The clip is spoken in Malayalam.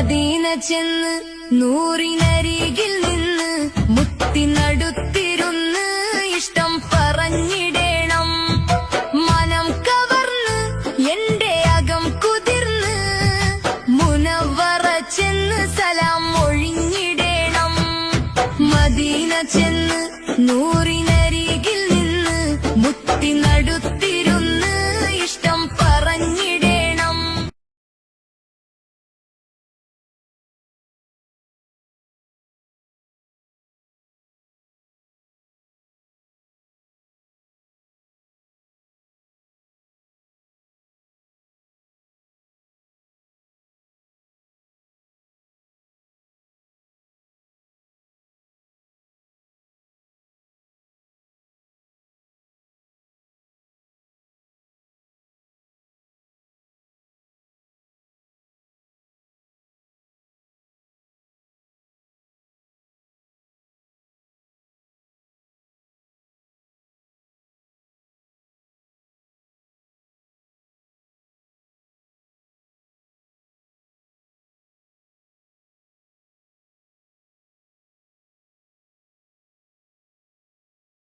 മദീന ചെന്ന് നൂറിനരികിൽ നിന്ന് മുത്തി നടുത്തിരുന്ന് ഇഷ്ടം പറഞ്ഞിടേണം. മനം കവർന്ന് എന്റെ അകം കുതിർന്ന് മുനവ്വറ ചെന്ന് സലാം ഒഴിഞ്ഞിടേണം. മദീന ചെന്ന് നൂറിനരികിൽ നിന്ന് മുത്തി